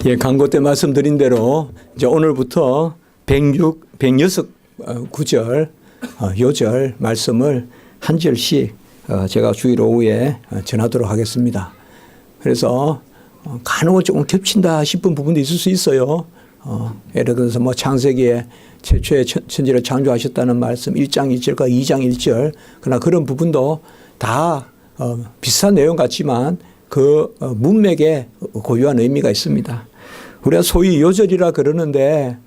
예, 광고 때 말씀드린 대로 이제 오늘부터 106구절 요절 말씀을 한 절씩 제가 주일 오후에 전하도록 하겠습니다. 그래서 간혹 조금 겹친다 싶은 부분도 있을 수 있어요. 예를 들어서 뭐 창세기에 최초의 천지를 창조하셨다는 말씀 1장 1절과 2장 1절 그러나 그런 부분도 다 비슷한 내용 같지만 그 문맥에 고유한 의미가 있습니다. 우리가 소위 요절이라 그러는데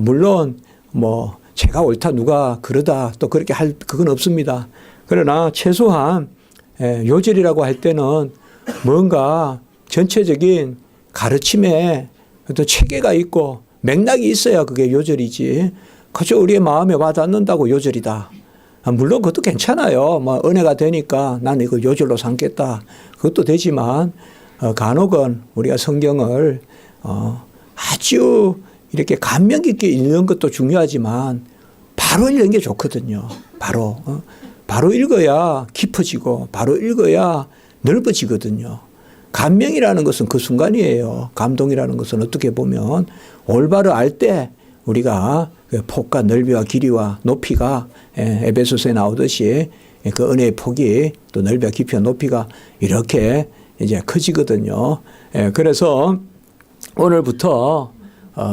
물론 뭐 제가 옳다 누가 그러다 또 그렇게 할 그건 없습니다. 그러나 최소한 요절이라고 할 때는 뭔가 전체적인 가르침에 어떤 체계가 있고 맥락이 있어야 그게 요절이지. 그저 우리의 마음에 와닿는다고 요절이다. 물론 그것도 괜찮아요. 뭐 은혜가 되니까 나는 이거 요절로 삼겠다. 그것도 되지만 간혹은 우리가 성경을 아주 이렇게 감명 깊게 읽는 것도 중요하지만 바로 읽는 게 좋거든요. 바로 읽어야 깊어지고 바로 읽어야 넓어지거든요. 감명이라는 것은 그 순간이에요. 감동이라는 것은 어떻게 보면 올바로 알 때 우리가 그 폭과 넓이와 길이와 높이가 에베소서에 나오듯이 그 은혜의 폭이 또 넓이와 깊이와 높이가 이렇게 이제 커지거든요. 그래서 오늘부터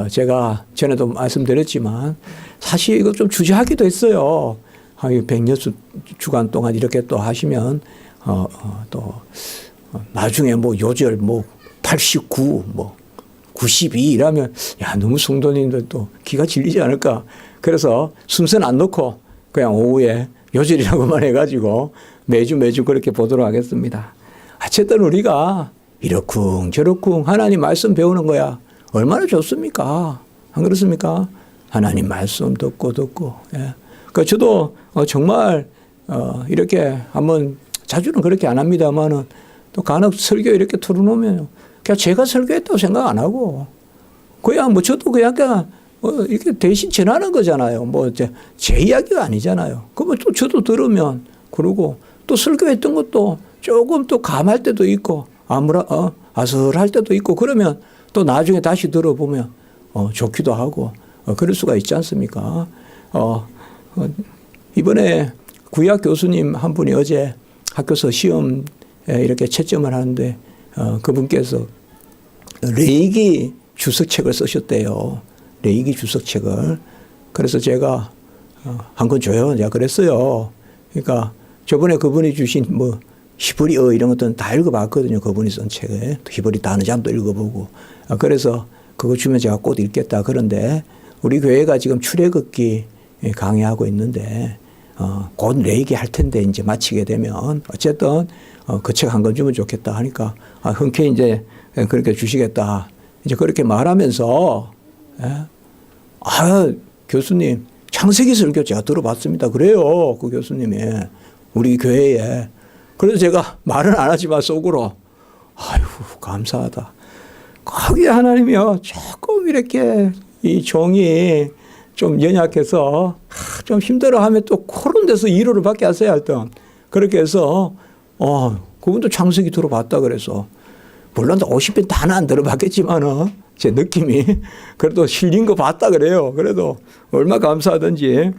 제가 전에도 말씀드렸지만 사실 이거 좀 주저하기도 했어요. 106주간 동안 이렇게 또 하시면 또 나중에 뭐 요절 뭐 89 뭐 92 이라면 야 너무 성도님들 또 기가 질리지 않을까. 그래서 순서는 안 놓고 그냥 오후에 요절이라고만 해가지고 매주 그렇게 보도록 하겠습니다. 어쨌든 우리가 이러쿵 저러쿵 하나님 말씀 배우는 거야 얼마나 좋습니까? 안 그렇습니까? 하나님 말씀 듣고 예. 그러니까 저도 정말 이렇게 한번 자주는 그렇게 안 합니다만은 또 간혹 설교 이렇게 틀어놓으면 그냥 제가 설교했다고 생각 안 하고 그냥 뭐 저도 그냥 이렇게 대신 전하는 거잖아요. 뭐 제 이야기가 아니잖아요. 그러면 또 저도 들으면 그러고 또 설교했던 것도 조금 또 감할 때도 있고 아슬할 때도 있고 그러면 또 나중에 다시 들어보면 좋기도 하고 그럴 수가 있지 않습니까? 이번에 구약 교수님 한 분이 어제 학교에서 시험 이렇게 채점을 하는데 그분께서 레이기 주석책을 쓰셨대요. 레이기 주석책을. 그래서 제가 한 권 줘요. 제가 그랬어요. 그러니까 저번에 그분이 주신 뭐 히브리어 이런 것들은 다 읽어봤거든요. 그분이 쓴 책에. 히브리 단어장도 읽어보고. 그래서 그거 주면 제가 꼭 읽겠다. 그런데 우리 교회가 지금 출애굽기 강의하고 있는데 곧 레이기 할 텐데 이제 마치게 되면 어쨌든 그 책 한 권 주면 좋겠다 하니까 흔쾌히 이제 그렇게 주시겠다. 이제 그렇게 말하면서 교수님 창세기 설교 제가 들어봤습니다. 그래요. 그 교수님이 우리 교회에. 그래서 제가 말은 안 하지만 속으로 아유 감사하다. 거기에 하나님이요 조금 이렇게 이 종이 좀 연약해서 좀 힘들어하면 또 그런 데서 위로를 받게 하세요. 하여튼 그렇게 해서 그분도 창세기 들어봤다 그래서 물론 50편 다는 안 들어봤겠지만은 제 느낌이 그래도 실린 거 봤다 그래요. 그래도 얼마나 감사하든지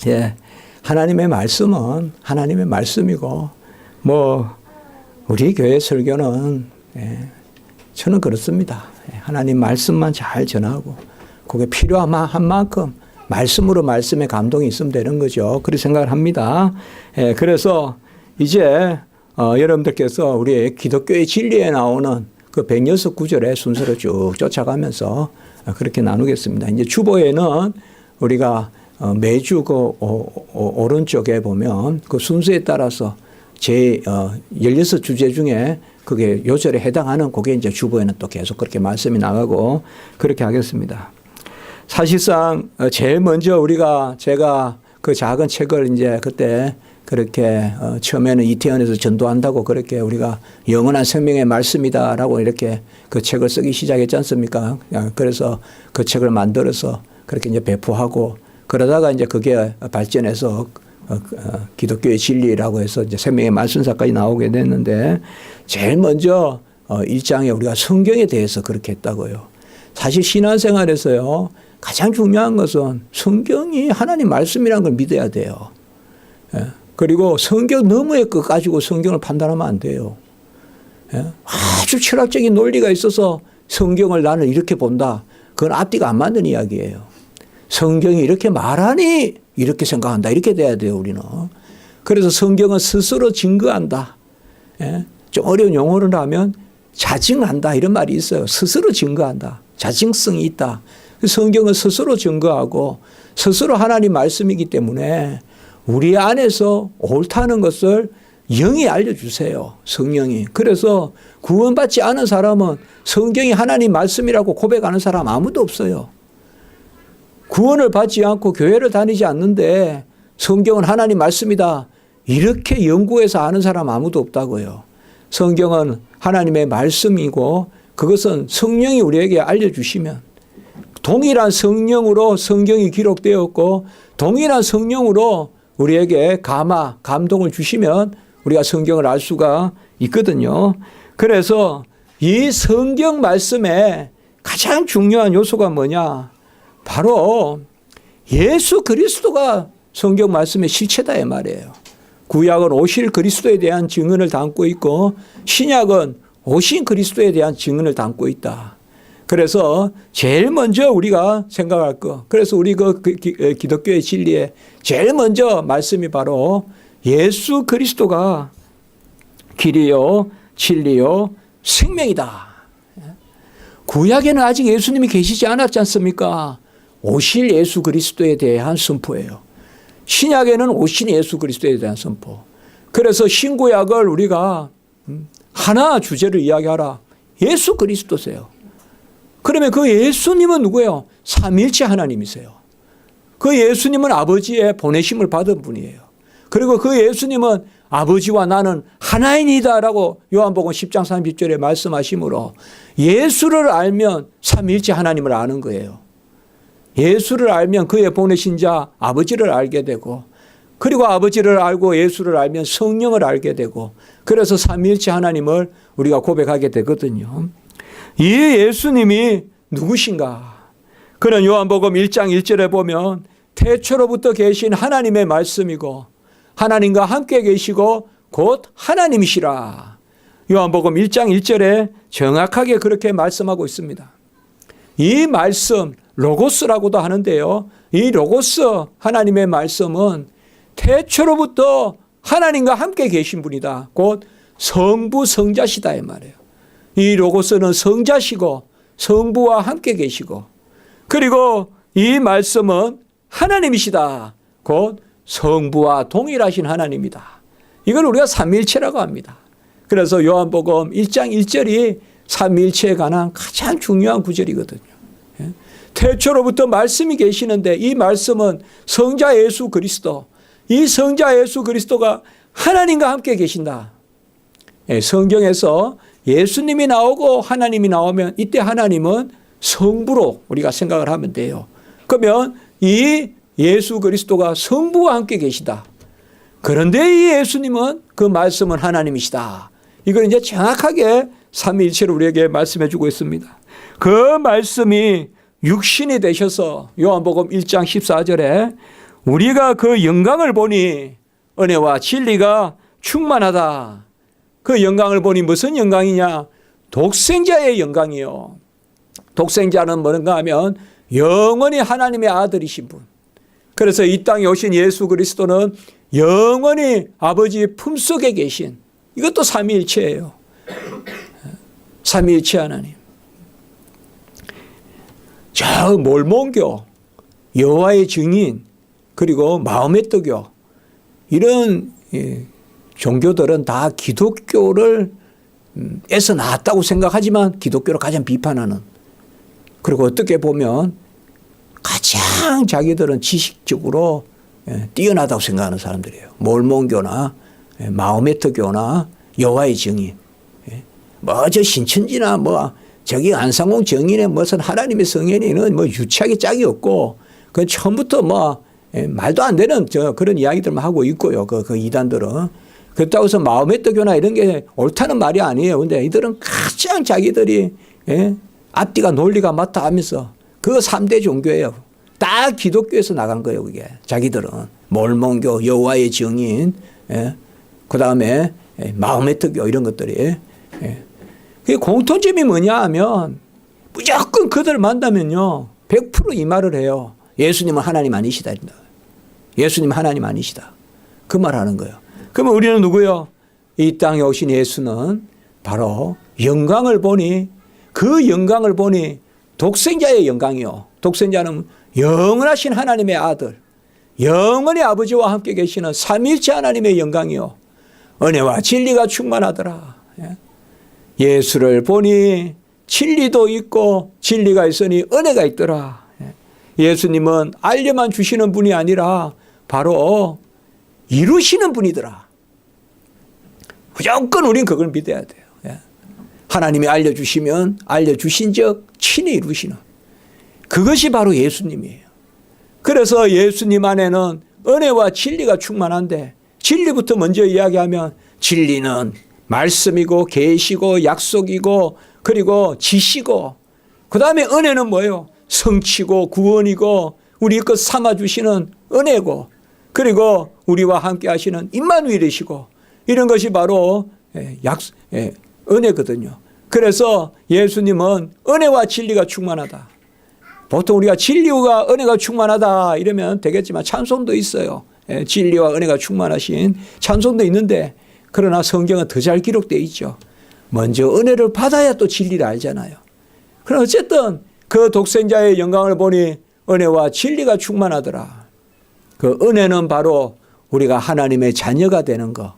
예 하나님의 말씀은 하나님의 말씀이고 뭐 우리 교회 설교는 저는 그렇습니다. 하나님 말씀만 잘 전하고 그게 필요한 만큼 말씀으로 말씀에 감동이 있으면 되는 거죠. 그렇게 생각을 합니다. 그래서 이제 여러분들께서 우리 기독교의 진리에 나오는 그 106구절의 순서를 쭉 쫓아가면서 그렇게 나누겠습니다. 이제 주보에는 우리가 매주 그 오른쪽에 보면 그 순서에 따라서 제 16주제 중에 그게 요절에 해당하는 그게 이제 주보에는 또 계속 그렇게 말씀이 나가고 그렇게 하겠습니다. 사실상 제일 먼저 제가 그 작은 책을 이제 그때 그렇게 처음에는 이태원에서 전도한다고 그렇게 우리가 영원한 생명의 말씀이다라고 이렇게 그 책을 쓰기 시작했지 않습니까? 그래서 그 책을 만들어서 그렇게 이제 배포하고 그러다가 이제 그게 발전해서 기독교의 진리라고 해서 이제 생명의 말씀사까지 나오게 됐는데 제일 먼저 1장에 우리가 성경에 대해서 그렇게 했다고요. 사실 신앙생활에서요, 가장 중요한 것은 성경이 하나님 말씀이라는 걸 믿어야 돼요. 그리고 성경 너머의 것 가지고 성경을 판단하면 안 돼요. 아주 철학적인 논리가 있어서 성경을 나는 이렇게 본다. 그건 앞뒤가 안 맞는 이야기예요. 성경이 이렇게 말하니 이렇게 생각한다. 이렇게 돼야 돼요, 우리는. 그래서 성경은 스스로 증거한다. 좀 어려운 용어를 하면 자증한다. 이런 말이 있어요. 스스로 증거한다. 자증성이 있다. 성경은 스스로 증거하고 스스로 하나님 말씀이기 때문에 우리 안에서 옳다는 것을 영이 알려주세요. 성령이. 그래서 구원받지 않은 사람은 성경이 하나님 말씀이라고 고백하는 사람 아무도 없어요. 구원을 받지 않고 교회를 다니지 않는데 성경은 하나님 말씀이다. 이렇게 연구해서 아는 사람 아무도 없다고요. 성경은 하나님의 말씀이고 그것은 성령이 우리에게 알려주시면 동일한 성령으로 성경이 기록되었고 동일한 성령으로 우리에게 감동을 주시면 우리가 성경을 알 수가 있거든요. 그래서 이 성경 말씀에 가장 중요한 요소가 뭐냐? 바로 예수 그리스도가 성경 말씀의 실체다 이 말이에요. 구약은 오실 그리스도에 대한 증언을 담고 있고 신약은 오신 그리스도에 대한 증언을 담고 있다. 그래서 제일 먼저 우리가 생각할 거. 그래서 우리 기독교의 진리에 제일 먼저 말씀이 바로 예수 그리스도가 길이요, 진리요, 생명이다. 구약에는 아직 예수님이 계시지 않았지 않습니까? 오실 예수 그리스도에 대한 선포예요. 신약에는 오신 예수 그리스도에 대한 선포. 그래서 신구약을 우리가 하나 주제를 이야기하라. 예수 그리스도세요. 그러면 그 예수님은 누구예요? 삼위일체 하나님이세요. 그 예수님은 아버지의 보내심을 받은 분이에요. 그리고 그 예수님은 아버지와 나는 하나인이다라고 요한복음 10장 30절에 말씀하시므로 예수를 알면 삼위일체 하나님을 아는 거예요. 예수를 알면 그의 보내신 자 아버지를 알게 되고 그리고 아버지를 알고 예수를 알면 성령을 알게 되고 그래서 삼위일체 하나님을 우리가 고백하게 되거든요. 이 예수님이 누구신가? 그는 요한복음 1장 1절에 보면 태초로부터 계신 하나님의 말씀이고 하나님과 함께 계시고 곧 하나님이시라. 요한복음 1장 1절에 정확하게 그렇게 말씀하고 있습니다. 이 말씀 로고스라고도 하는데요. 이 로고스 하나님의 말씀은 태초로부터 하나님과 함께 계신 분이다. 곧 성부 성자시다 이 말이에요. 이 로고스는 성자시고 성부와 함께 계시고 그리고 이 말씀은 하나님이시다. 곧 성부와 동일하신 하나님이다. 이걸 우리가 삼위일체라고 합니다. 그래서 요한복음 1장 1절이 삼위일체에 관한 가장 중요한 구절이거든요. 태초로부터 말씀이 계시는데 이 말씀은 성자 예수 그리스도, 이 성자 예수 그리스도가 하나님과 함께 계신다. 성경에서 예수님이 나오고 하나님이 나오면 이때 하나님은 성부로 우리가 생각을 하면 돼요. 그러면 이 예수 그리스도가 성부와 함께 계시다. 그런데 이 예수님은 그 말씀은 하나님이시다. 이걸 이제 정확하게 삼위일체로 우리에게 말씀해 주고 있습니다. 그 말씀이 육신이 되셔서 요한복음 1장 14절에 우리가 그 영광을 보니 은혜와 진리가 충만하다. 그 영광을 보니 무슨 영광이냐? 독생자의 영광이요. 독생자는 뭔가 하면 영원히 하나님의 아들이신 분. 그래서 이 땅에 오신 예수 그리스도는 영원히 아버지 품속에 계신 이것도 삼위일체예요. 삼위일체 하나님. 저 몰몬교, 여호와의 증인, 그리고 마음의 떡교 이런 종교들은 다 기독교를 에서 나왔다고 생각하지만 기독교를 가장 비판하는 그리고 어떻게 보면 가장 자기들은 지식적으로 뛰어나다고 생각하는 사람들이에요. 몰몬교나 마호메트 교나 여호와의 증인 뭐 저 신천지나 뭐 저기 안상홍 정인의 무슨 하나님의 성현이는 뭐 유치하게 짝이 없고 그 처음부터 뭐 말도 안 되는 그런 이야기들만 하고 있고요. 그 이단들은. 그렇다고 해서 마음의 떡교나 이런 게 옳다는 말이 아니에요. 근데 이들은 가장 자기들이 앞뒤가 논리가 맞다 하면서 그거 3대 종교예요. 딱 기독교에서 나간 거예요. 그게 자기들은 몰몬교, 여호와의 증인, 그다음에 마음의 떡교 이런 것들이. 그 공통점이 뭐냐 하면 무조건 그들을 만나면요 100% 이 말을 해요. 예수님은 하나님 아니시다. 예수님 하나님 아니시다. 그 말 하는 거예요. 그러면 우리는 누구요? 이 땅에 오신 예수는 바로 영광을 보니 그 영광을 보니 독생자의 영광이요. 독생자는 영원하신 하나님의 아들, 영원히 아버지와 함께 계시는 삼위일체 하나님의 영광이요. 은혜와 진리가 충만하더라. 예수를 보니 진리도 있고 진리가 있으니 은혜가 있더라. 예수님은 알려만 주시는 분이 아니라 바로 이루시는 분이더라. 무조건 우린 그걸 믿어야 돼요. 하나님이 알려주시면 알려주신 적 친히 이루시는 그것이 바로 예수님이에요. 그래서 예수님 안에는 은혜와 진리가 충만한데 진리부터 먼저 이야기하면 진리는 말씀이고 계시고 약속이고 그리고 지시고 그다음에 은혜는 뭐예요? 성취고 구원이고 우리 것 삼아주시는 은혜고 그리고 우리와 함께 하시는 임마누엘이시고 이런 것이 바로 은혜거든요. 그래서 예수님은 은혜와 진리가 충만하다. 보통 우리가 진리와 은혜가 충만하다 이러면 되겠지만 찬송도 있어요. 진리와 은혜가 충만하신 찬송도 있는데 그러나 성경은 더 잘 기록되어 있죠. 먼저 은혜를 받아야 또 진리를 알잖아요. 그럼 어쨌든 그 독생자의 영광을 보니 은혜와 진리가 충만하더라. 그 은혜는 바로 우리가 하나님의 자녀가 되는 거,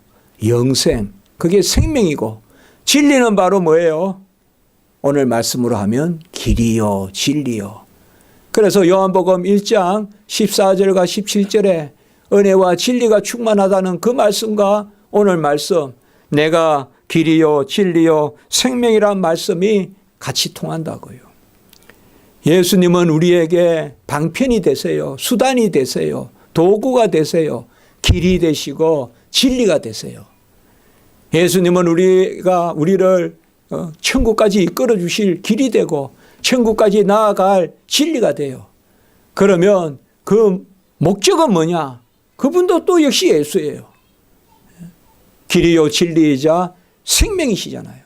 영생, 그게 생명이고 진리는 바로 뭐예요? 오늘 말씀으로 하면 길이요 진리요. 그래서 요한복음 1장 14절과 17절에 은혜와 진리가 충만하다는 그 말씀과 오늘 말씀 내가 길이요 진리요 생명이란 말씀이 같이 통한다고요. 예수님은 우리에게 방편이 되세요. 수단이 되세요. 도구가 되세요. 길이 되시고 진리가 되세요. 예수님은 우리를 천국까지 이끌어 주실 길이 되고 천국까지 나아갈 진리가 돼요. 그러면 그 목적은 뭐냐? 그분도 또 역시 예수예요. 길이요 진리이자 생명이시잖아요.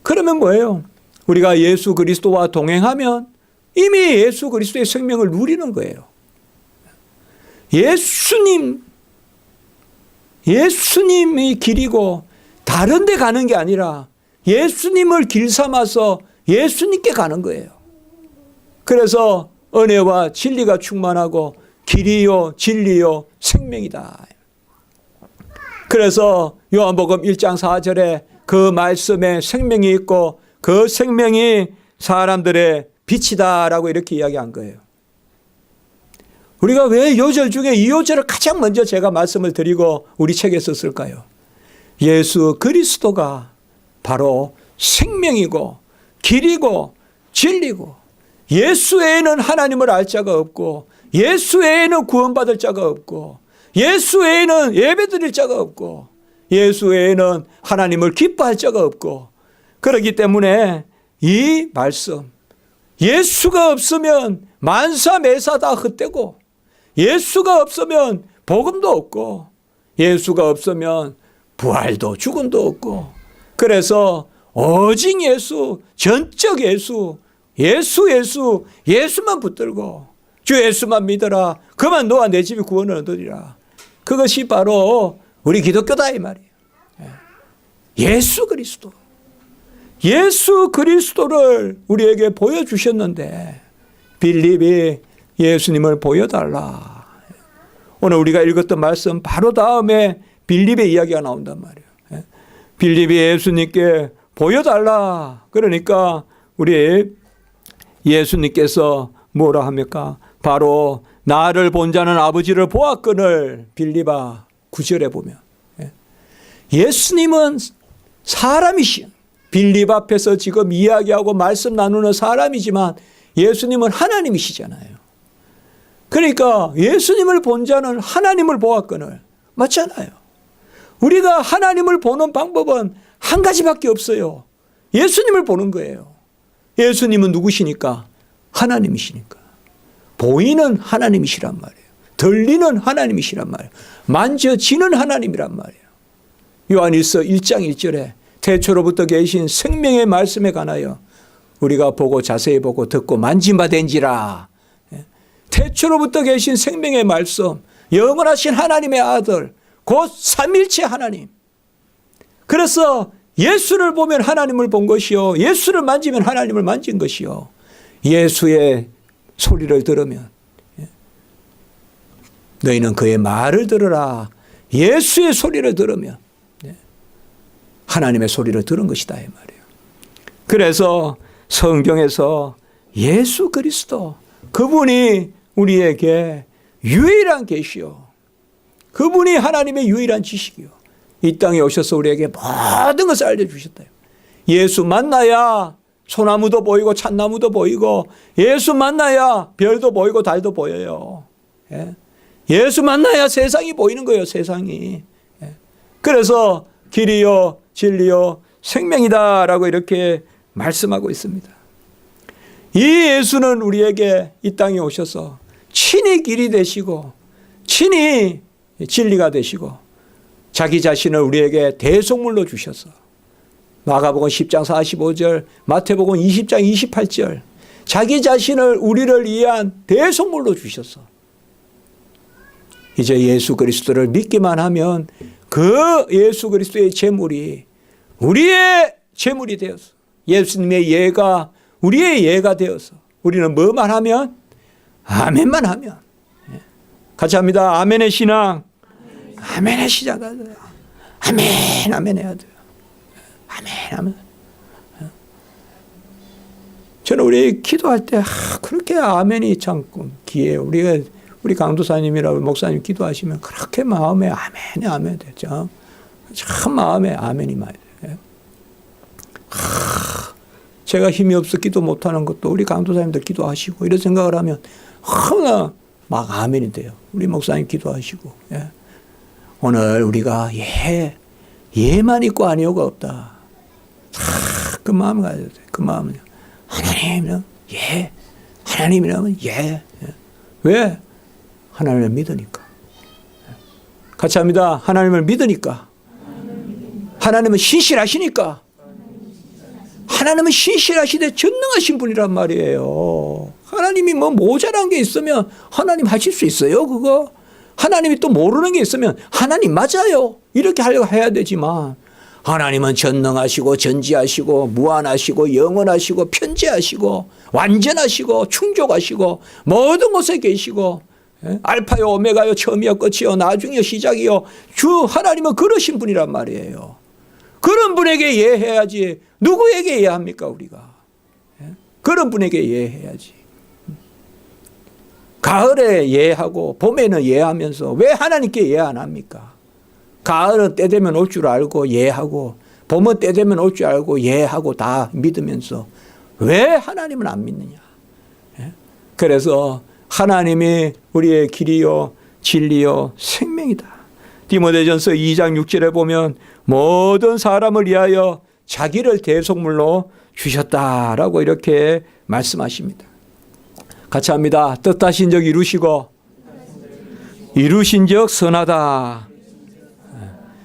그러면 뭐예요? 우리가 예수 그리스도와 동행하면 이미 예수 그리스도의 생명을 누리는 거예요. 예수님이 길이고 다른 데 가는 게 아니라 예수님을 길 삼아서 예수님께 가는 거예요. 그래서 은혜와 진리가 충만하고 길이요 진리요 생명이다. 그래서 요한복음 1장 4절에 그 말씀에 생명이 있고 그 생명이 사람들의 빛이다라고 이렇게 이야기한 거예요. 우리가 왜 요절 중에 이 요절을 가장 먼저 제가 말씀을 드리고 우리 책에 썼을까요? 예수 그리스도가 바로 생명이고 길이고 진리고 예수 외에는 하나님을 알 자가 없고 예수 외에는 구원받을 자가 없고 예수 외에는 예배드릴 자가 없고 예수 외에는 하나님을 기뻐할 자가 없고 그렇기 때문에 이 말씀 예수가 없으면 만사매사 다 헛되고 예수가 없으면 복음도 없고 예수가 없으면 부활도 죽음도 없고 그래서 오직 예수 전적 예수만 붙들고 주 예수만 믿어라. 그만 너와 내 집이 구원을 얻으리라. 그것이 바로 우리 기독교다 이 말이에요. 예수 그리스도를 우리에게 보여주셨는데 빌립이 예수님을 보여달라. 오늘 우리가 읽었던 말씀 바로 다음에 빌립의 이야기가 나온단 말이에요. 빌립이 예수님께 보여달라. 그러니까 우리 예수님께서 뭐라 합니까? 바로 나를 본 자는 아버지를 보았거늘 빌립아 9절에 보면 예수님은 사람이신 빌립 앞에서 지금 이야기하고 말씀 나누는 사람이지만 예수님은 하나님이시잖아요. 그러니까 예수님을 본 자는 하나님을 보았거늘 맞잖아요. 우리가 하나님을 보는 방법은 한 가지밖에 없어요. 예수님을 보는 거예요. 예수님은 누구시니까? 하나님이시니까. 보이는 하나님이시란 말이에요. 들리는 하나님이시란 말이에요. 만져지는 하나님이란 말이에요. 요한일서 1장 1절에 태초로부터 계신 생명의 말씀에 관하여 우리가 보고 자세히 보고 듣고 만진 바 된지라. 태초로부터 계신 생명의 말씀, 영원하신 하나님의 아들, 곧 삼일체 하나님. 그래서 예수를 보면 하나님을 본 것이요, 예수를 만지면 하나님을 만진 것이요, 예수의 소리를 들으면 너희는 그의 말을 들으라. 예수의 소리를 들으면 하나님의 소리를 들은 것이다 이 말이에요. 그래서 성경에서 예수 그리스도, 그분이 우리에게 유일한 계시요, 그분이 하나님의 유일한 지식이요, 이 땅에 오셔서 우리에게 모든 것을 알려주셨다. 예수 만나야 소나무도 보이고 참나무도 보이고, 예수 만나야 별도 보이고 달도 보여요. 예수 만나야 세상이 보이는 거예요. 세상이. 그래서 길이요 진리요 생명이다라고 이렇게 말씀하고 있습니다. 이 예수는 우리에게 이 땅에 오셔서 친히 길이 되시고 친히 진리가 되시고 자기 자신을 우리에게 대속물로 주셔서 마가복음 10장 45절, 마태복음 20장 28절, 자기 자신을 우리를 위한 대속물로 주셔서 이제 예수 그리스도를 믿기만 하면 그 예수 그리스도의 제물이 우리의 제물이 되어서, 예수님의 예가 우리의 예가 되어서 우리는 뭐만 하면? 아멘만 하면. 같이 합니다. 아멘의 신앙. 아멘의 시작하자. 아멘, 아멘 해야 돼요. 아멘, 아멘. 저는 우리 기도할 때 그렇게 아멘이 참 귀해요. 우리 강도사님이라 목사님 기도하시면 그렇게 마음에 아멘이 아멘 되죠. 참 마음에 아멘이 많이 돼요. 제가 힘이 없어 기도 못하는 것도 우리 강도사님들 기도하시고 이런 생각을 하면 막 아멘이 돼요. 우리 목사님 기도하시고. 오늘 우리가 예만 있고 아니오가 없다. 그 마음을 가져야 돼. 그 마음은요. 하나님이라면 예. 하나님이라면 예. 왜? 하나님을 믿으니까. 같이 합니다. 하나님을 믿으니까. 하나님은 신실하시니까. 하나님은 신실하시되 전능하신 분이란 말이에요. 하나님이 뭐 모자란 게 있으면 하나님 하실 수 있어요, 그거? 하나님이 또 모르는 게 있으면 하나님 맞아요, 이렇게 하려고 해야 되지만, 하나님은 전능하시고 전지하시고 무한하시고 영원하시고 편재하시고 완전하시고 충족하시고 모든 곳에 계시고, 알파요 오메가요 처음이요 끝이요 나중이요 시작이요, 주 하나님은 그러신 분이란 말이에요. 그런 분에게 예해야지 누구에게 예합니까 우리가? 그런 분에게 예해야지. 가을에 예하고 봄에는 예하면서 왜 하나님께 예 안 합니까? 가을은 때 되면 올 줄 알고 예하고 봄은 때 되면 올 줄 알고 예하고 다 믿으면서 왜 하나님을 안 믿느냐? 그래서 하나님이 우리의 길이요 진리요 생명이다. 디모데전서 2장 6절에 보면 모든 사람을 위하여 자기를 대속물로 주셨다라고 이렇게 말씀하십니다. 같이 합니다. 뜻하신 적 이루시고 이루신 적 선하다.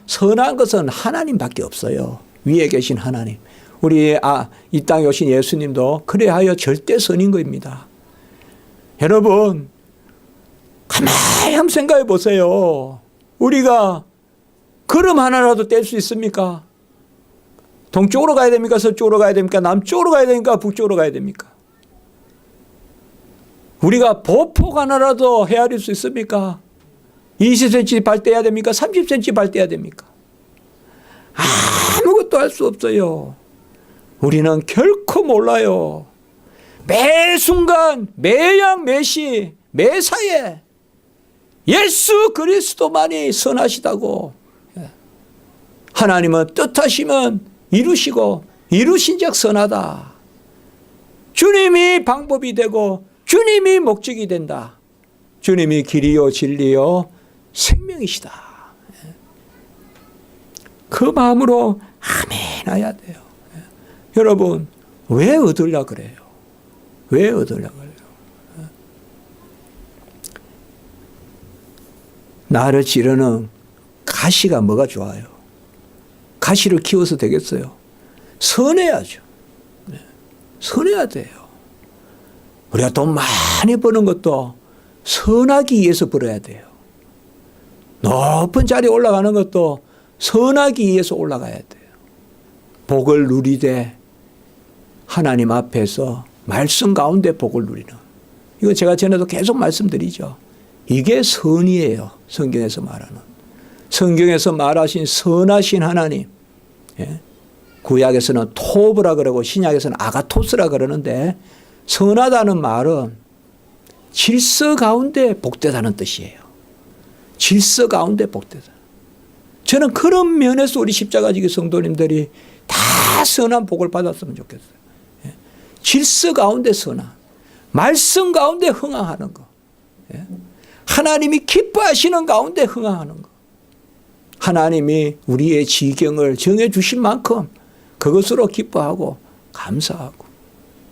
선한 것은 하나님밖에 없어요. 위에 계신 하나님. 우리 이 땅에 오신 예수님도 그래하여 절대 선인 겁니다. 여러분 가만히 한번 생각해 보세요. 우리가 걸음 하나라도 뗄 수 있습니까? 동쪽으로 가야 됩니까? 서쪽으로 가야 됩니까? 남쪽으로 가야 됩니까? 북쪽으로 가야 됩니까? 우리가 보폭 하나라도 헤아릴 수 있습니까? 20cm 발 떼야 됩니까? 30cm 발 떼야 됩니까? 아무것도 할 수 없어요. 우리는 결코 몰라요. 매 순간, 매양, 매시, 매사에 예수 그리스도만이 선하시다고. 하나님은 뜻하시면 이루시고 이루신 적 선하다. 주님이 방법이 되고 주님이 목적이 된다. 주님이 길이요 진리요 생명이시다. 그 마음으로 아멘 해야 돼요. 여러분, 왜 얻으려 그래요? 왜 얻으려 그래요? 나를 지르는 가시가 뭐가 좋아요? 가시를 키워서 되겠어요? 선해야죠. 선해야 돼요. 우리가 돈 많이 버는 것도 선하기 위해서 벌어야 돼요. 높은 자리에 올라가는 것도 선하기 위해서 올라가야 돼요. 복을 누리되 하나님 앞에서 말씀 가운데 복을 누리는. 이거 제가 전에도 계속 말씀드리죠. 이게 선이에요. 성경에서 말하는. 성경에서 말하신 선하신 하나님. 예? 구약에서는 토브라 그러고 신약에서는 아가토스라 그러는데 선하다는 말은 질서 가운데 복되다는 뜻이에요. 질서 가운데 복되다. 저는 그런 면에서 우리 십자가지기 성도님들이 다 선한 복을 받았으면 좋겠어요. 예? 질서 가운데 선한. 말씀 가운데 흥황하는 거. 예? 하나님이 기뻐하시는 가운데 흥황하는 거. 하나님이 우리의 지경을 정해 주신 만큼 그것으로 기뻐하고 감사하고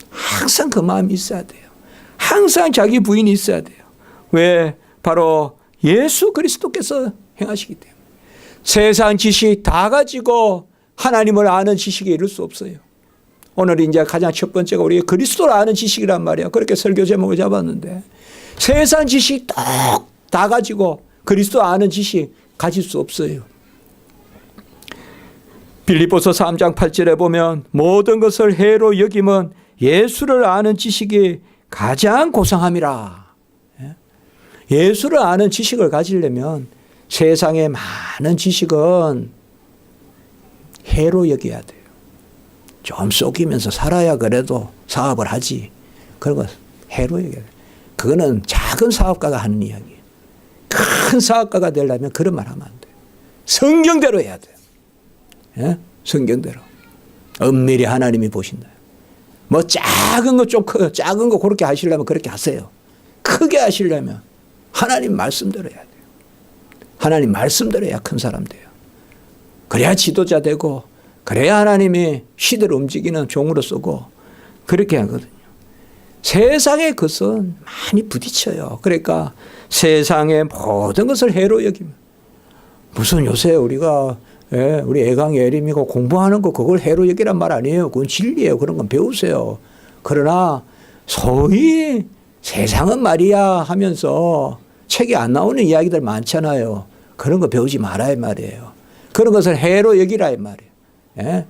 항상 그 마음이 있어야 돼요. 항상 자기 부인이 있어야 돼요. 왜? 바로 예수 그리스도께서 행하시기 때문에. 세상 지식 다 가지고 하나님을 아는 지식에 이를 수 없어요. 오늘 이제 가장 첫 번째가 우리 그리스도를 아는 지식이란 말이에요. 그렇게 설교 제목을 잡았는데 세상 지식 다 가지고 그리스도 아는 지식 가질 수 없어요. 빌립보서 3장 8절에 보면 모든 것을 해로 여김은 예수를 아는 지식이 가장 고상함이라. 예수를 아는 지식을 가지려면 세상의 많은 지식은 해로 여겨야 돼요. 좀 속이면서 살아야 그래도 사업을 하지. 그런 거 해로 여겨야 돼요. 그거는 작은 사업가가 하는 이야기예요. 큰 사업가가 되려면 그런 말 하면 안 돼요. 성경대로 해야 돼요. 예? 성경대로. 엄밀히 하나님이 보신다. 뭐 작은 거 좀 커요. 작은 거 그렇게 하시려면 그렇게 하세요. 크게 하시려면 하나님 말씀대로 해야 돼요. 하나님 말씀대로 해야 큰 사람 돼요. 그래야 지도자 되고 그래야 하나님이 시대를 움직이는 종으로 쓰고 그렇게 하거든요. 세상의 것은 많이 부딪혀요. 그러니까 세상의 모든 것을 해로 여기면 무슨 요새 우리가 우리 애강 예림이고 공부하는 거 그걸 해로 여기란 말 아니에요. 그건 진리예요. 그런 건 배우세요. 그러나 소위 세상은 말이야 하면서 책에 안 나오는 이야기들 많잖아요. 그런 거 배우지 말아야 말이에요. 그런 것을 해로 여기라 이 말이에요. 예?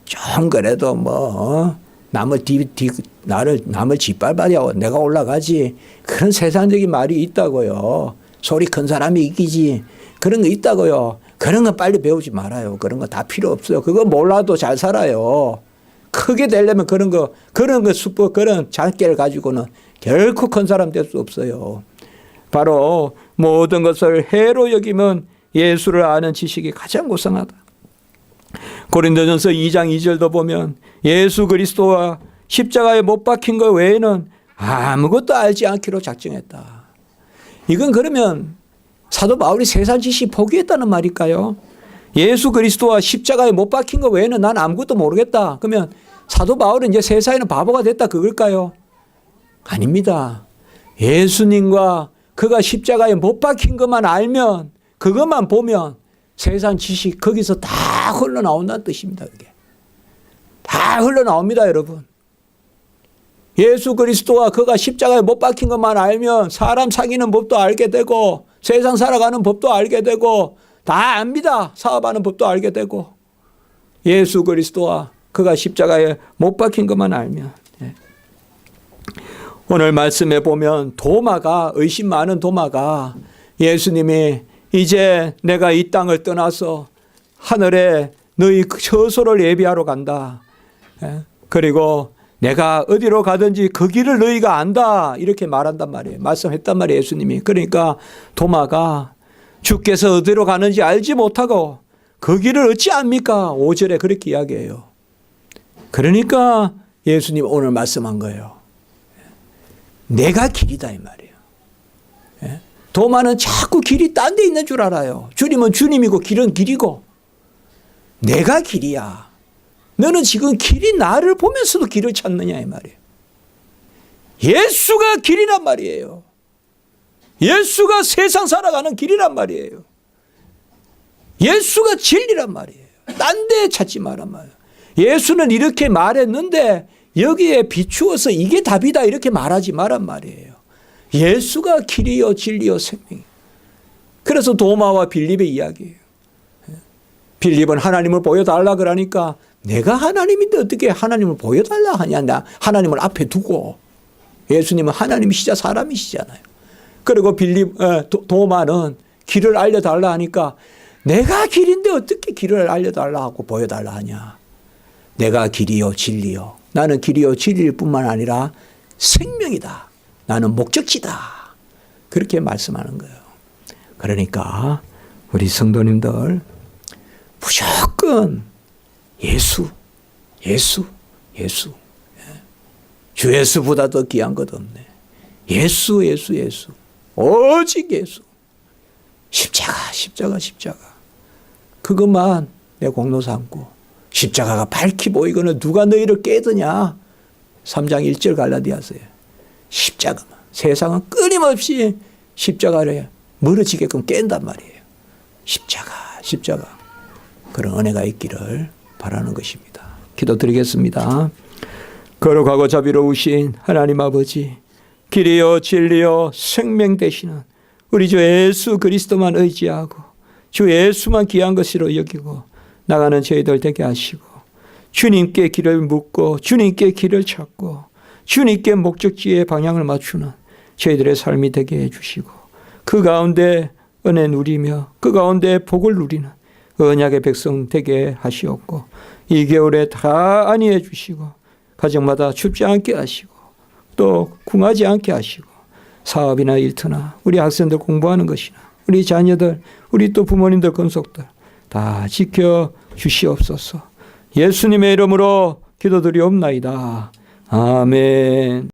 좀 그래도 뭐 남을 짓밟아야 내가 올라가지. 그런 세상적인 말이 있다고요. 소리 큰 사람이 이기지. 그런 거 있다고요. 그런 거 빨리 배우지 말아요. 그런 거 다 필요 없어요. 그거 몰라도 잘 살아요. 크게 되려면 그런 수법, 그런 장깨를 가지고는 결코 큰 사람 될 수 없어요. 바로 모든 것을 해로 여기면 예수를 아는 지식이 가장 고상하다. 고린도전서 2장 2절도 보면 예수 그리스도와 십자가에 못 박힌 것 외에는 아무것도 알지 않기로 작정했다. 이건 그러면 사도 바울이 세상 지식 포기했다는 말일까요? 예수 그리스도와 십자가에 못 박힌 것 외에는 난 아무것도 모르겠다. 그러면 사도 바울은 이제 세상에는 바보가 됐다 그걸까요? 아닙니다. 예수님과 그가 십자가에 못 박힌 것만 알면 그것만 보면 세상 지식 거기서 다 흘러나온다는 뜻입니다. 그게. 다 흘러나옵니다, 여러분. 예수 그리스도와 그가 십자가에 못 박힌 것만 알면 사람 사귀는 법도 알게 되고 세상 살아가는 법도 알게 되고 다 압니다. 사업하는 법도 알게 되고 예수 그리스도와 그가 십자가에 못 박힌 것만 알면. 오늘 말씀에 보면 도마가, 의심 많은 도마가 예수님이 이제 내가 이 땅을 떠나서 하늘에 너희 처소를 예비하러 간다. 그리고 내가 어디로 가든지 그 길을 너희가 안다. 이렇게 말한단 말이에요. 말씀했단 말이에요. 예수님이. 그러니까 도마가 주께서 어디로 가는지 알지 못하고 그 길을 어찌 압니까? 5절에 그렇게 이야기해요. 그러니까 예수님 오늘 말씀한 거예요. 내가 길이다 이 말이에요. 도마는 자꾸 길이 딴 데 있는 줄 알아요. 주님은 주님이고 길은 길이고. 내가 길이야. 너는 지금 길이 나를 보면서도 길을 찾느냐 이 말이에요. 예수가 길이란 말이에요. 예수가 세상 살아가는 길이란 말이에요. 예수가 진리란 말이에요. 딴 데 찾지 말란 말이에요. 예수는 이렇게 말했는데 여기에 비추어서 이게 답이다 이렇게 말하지 말란 말이에요. 예수가 길이요 진리요 생명이에요. 그래서 도마와 빌립의 이야기예요. 빌립은 하나님을 보여달라 그러니까 내가 하나님인데 어떻게 하나님을 보여달라 하냐. 나 하나님을 앞에 두고. 예수님은 하나님이시자 사람이시잖아요. 그리고 도마는 길을 알려달라 하니까 내가 길인데 어떻게 길을 알려달라 하고 보여달라 하냐. 내가 길이요 진리요. 나는 길이요 진리일 뿐만 아니라 생명이다. 나는 목적지다. 그렇게 말씀하는 거예요. 그러니까 우리 성도님들 무조건 예수. 주 예수보다 더 귀한 것 없네. 예수. 오직 예수. 십자가. 그것만 내 공로 삼고 십자가가 밝히 보이거늘 누가 너희를 깨드냐. 3장 1절 갈라디아서에 십자가만. 세상은 끊임없이 십자가를 멀어지게끔 깬단 말이에요. 십자가. 그런 은혜가 있기를 바라는 것입니다. 기도드리겠습니다. 거룩하고 자비로우신 하나님 아버지, 길이요 진리요 생명 되시는 우리 주 예수 그리스도만 의지하고 주 예수만 귀한 것으로 여기고 나가는 저희들 되게 하시고 주님께 길을 묻고 주님께 길을 찾고 주님께 목적지에 방향을 맞추는 저희들의 삶이 되게 해주시고 그 가운데 은혜 누리며 그 가운데 복을 누리는 언약의 백성 되게 하시옵고 이 겨울에 다 안위해 주시고 가정마다 춥지 않게 하시고 또 궁하지 않게 하시고 사업이나 일터나 우리 학생들 공부하는 것이나 우리 자녀들 우리 또 부모님들 건속들 다 지켜 주시옵소서. 예수님의 이름으로 기도드리옵나이다. 아멘.